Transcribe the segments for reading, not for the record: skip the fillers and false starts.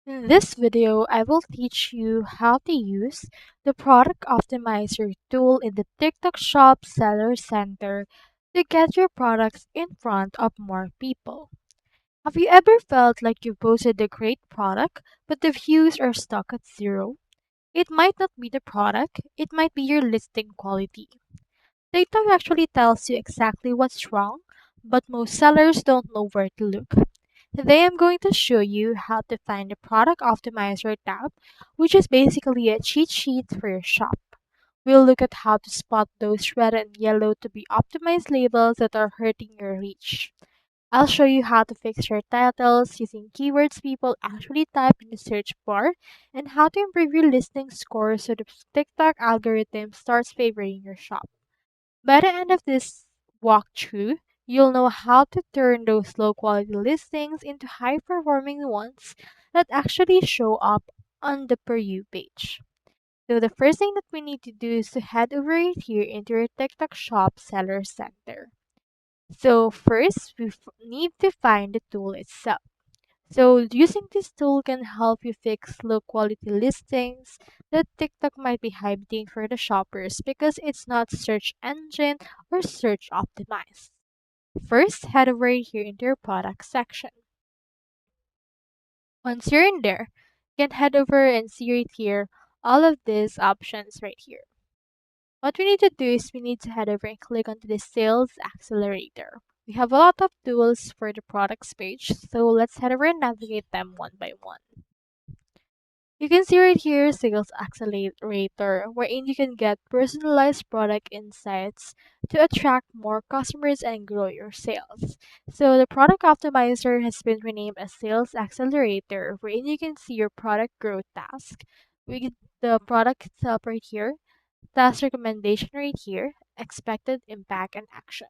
In this video, I will teach you how to use the Product Optimizer tool in the TikTok Shop Seller Center to get your products in front of more people. Have you ever felt like you posted a great product, but the views are stuck at zero? It might not be the product, it might be your listing quality. TikTok actually tells you exactly what's wrong, but most sellers don't know where to look. Today I'm going to show you how to find the Product Optimizer tab, which is basically a cheat sheet for your shop. We'll look at how to spot those red and yellow to be optimized labels that are hurting your reach. I'll show you how to fix your titles using keywords people actually type in the search bar and how to improve your listing score so the TikTok algorithm starts favoring your shop. By the end of this walkthrough, you'll know how to turn those low quality listings into high performing ones that actually show up on the Per You page. So the first thing that we need to do is to head over right here into your TikTok Shop Seller Center. So first, need to find the tool itself. So using this tool can help you fix low quality listings that TikTok might be hiding for the shoppers because it's not search engine or search optimized. First, head over here into your product section. Once you're in there, you can head over and see right here all of these options right here. What we need to do is we need to head over and click onto the Sales Accelerator. We have a lot of tools for the products page, so let's head over and navigate them one by one. You can see right here Sales Accelerator, wherein you can get personalized product insights to attract more customers and grow your sales. So the Product Optimizer has been renamed as Sales Accelerator, wherein you can see your product growth task. We get the product itself right here, task recommendation right here, expected impact and action.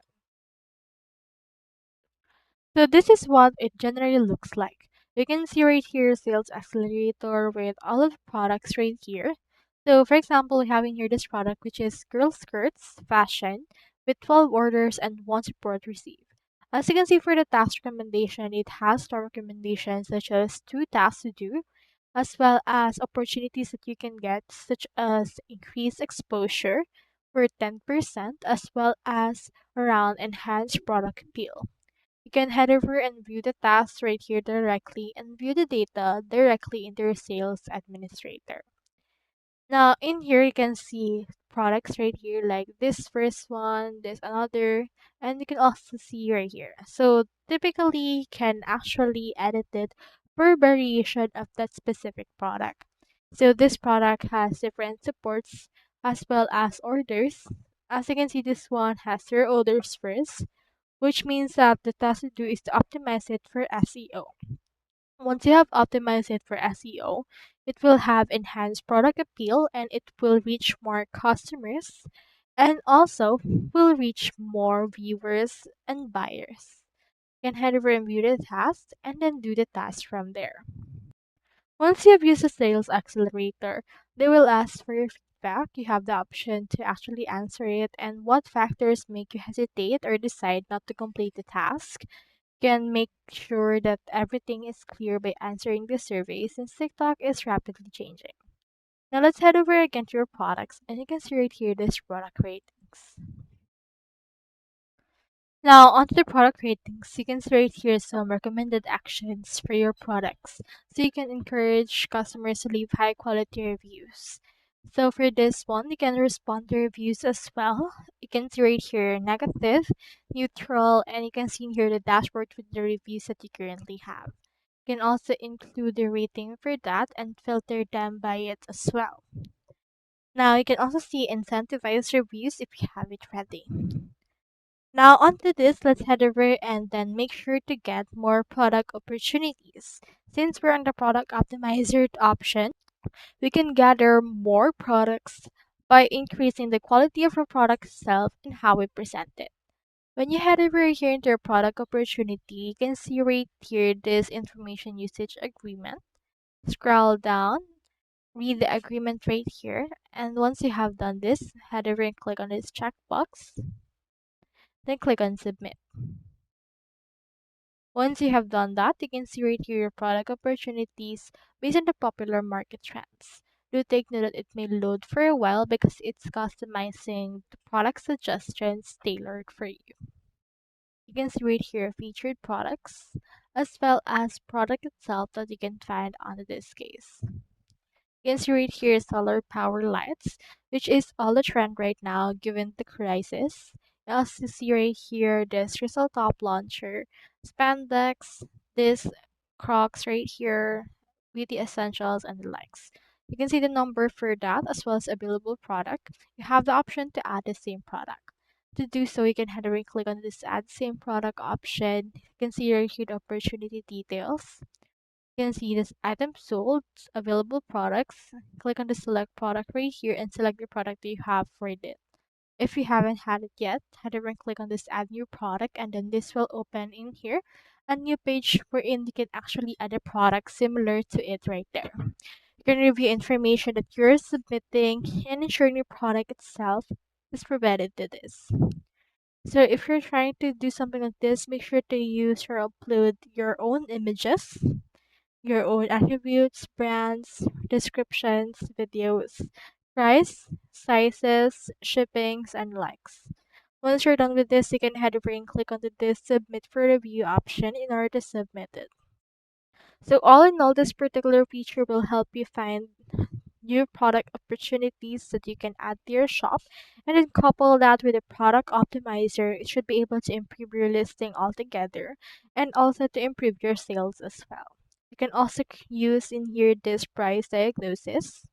So this is what it generally looks like. You can see right here Sales Accelerator with all of the products right here. So for example, we have in here this product which is girl skirts fashion with 12 orders and 1 support received. As you can see for the task recommendation, it has store recommendations such as 2 tasks to do, as well as opportunities that you can get such as increased exposure for 10%, as well as around enhanced product appeal. You can head over and view the tasks right here directly and view the data directly into your sales administrator. Now in here you can see products right here like this first one, this another, and you can also see right here. So typically you can actually edit it per variation of that specific product. So this product has different supports as well as orders. As you can see, this one has 0 orders first, which means that the task to do is to optimize it for SEO. Once you have optimized it for SEO, it will have enhanced product appeal and it will reach more customers and also will reach more viewers and buyers. You can head over and view the task and then do the task from there. Once you have used the Sales Accelerator, they will ask for your feedback. You have the option to actually answer it and what factors make you hesitate or decide not to complete the task. You can make sure that everything is clear by answering the survey since TikTok is rapidly changing. Now let's head over again to your products and you can see right here this product ratings. Now, onto the product ratings, you can see right here some recommended actions for your products. So you can encourage customers to leave high quality reviews. So for this one, you can respond to reviews as well. You can see right here negative, neutral, and you can see in here the dashboard with the reviews that you currently have. You can also include the rating for that and filter them by it as well. Now you can also see incentivized reviews if you have it ready. Now onto this, let's head over and then make sure to get more product opportunities. Since we're on the product optimizer option, we can gather more products by increasing the quality of our product itself and how we present it. When you head over here into your product opportunity, you can see right here this information usage agreement. Scroll down, read the agreement right here, and once you have done this, head over and click on this checkbox, then click on submit. Once you have done that, you can see right here your product opportunities based on the popular market trends. Do take note that it may load for a while because it's customizing the product suggestions tailored for you. You can see right here featured products as well as product itself that you can find under this case. You can see right here solar power lights, which is all the trend right now given the crisis. You also see right here this crystal top launcher, spandex, this Crocs right here, beauty essentials and the likes. You can see the number for that as well as available product. You have the option to add the same product. To do so, you can head over and click on this add same product option. You can see right here the opportunity details. You can see this item sold, available products. Click on the select product right here and select the product that you have for it. If you haven't had it yet, head over and click on this add new product and then this will open in here a new page wherein you can actually add a product similar to it right there. You can review information that you're submitting and ensuring your product itself is provided to this. So if you're trying to do something like this, make sure to use or upload your own images, your own attributes, brands, descriptions, videos, price, sizes, shippings, and likes. Once you're done with this, you can head over and click on this submit for review option in order to submit it. So all in all, this particular feature will help you find new product opportunities that you can add to your shop and then couple that with a product optimizer. It should be able to improve your listing altogether and also to improve your sales as well. You can also use in here this price diagnosis.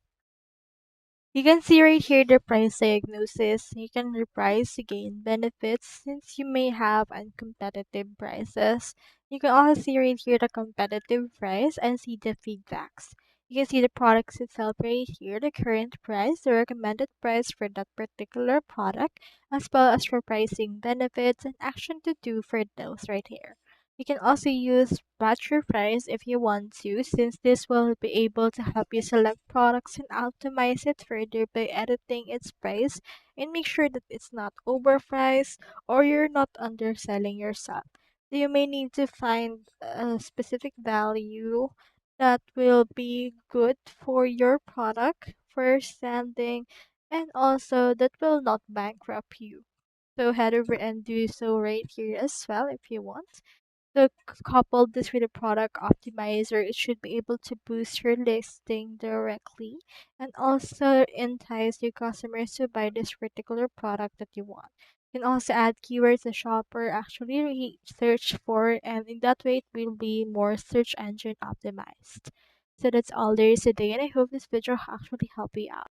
You can see right here the price diagnosis. You can reprice to gain benefits since you may have uncompetitive prices. You can also see right here the competitive price and see the feedbacks. You can see the products itself right here, the current price, the recommended price for that particular product, as well as for pricing benefits and action to do for those right here. You can also use batch your price if you want to, since this will be able to help you select products and optimize it further by editing its price and make sure that it's not overpriced or you're not underselling yourself. So you may need to find a specific value that will be good for your product for standing and also that will not bankrupt you. So head over and do so right here as well if you want. So couple this with a product optimizer, it should be able to boost your listing directly and also entice your customers to buy this particular product that you want. You can also add keywords the shopper actually search for, and in that way it will be more search engine optimized. So that's all there is today, and I hope this video actually helped you out.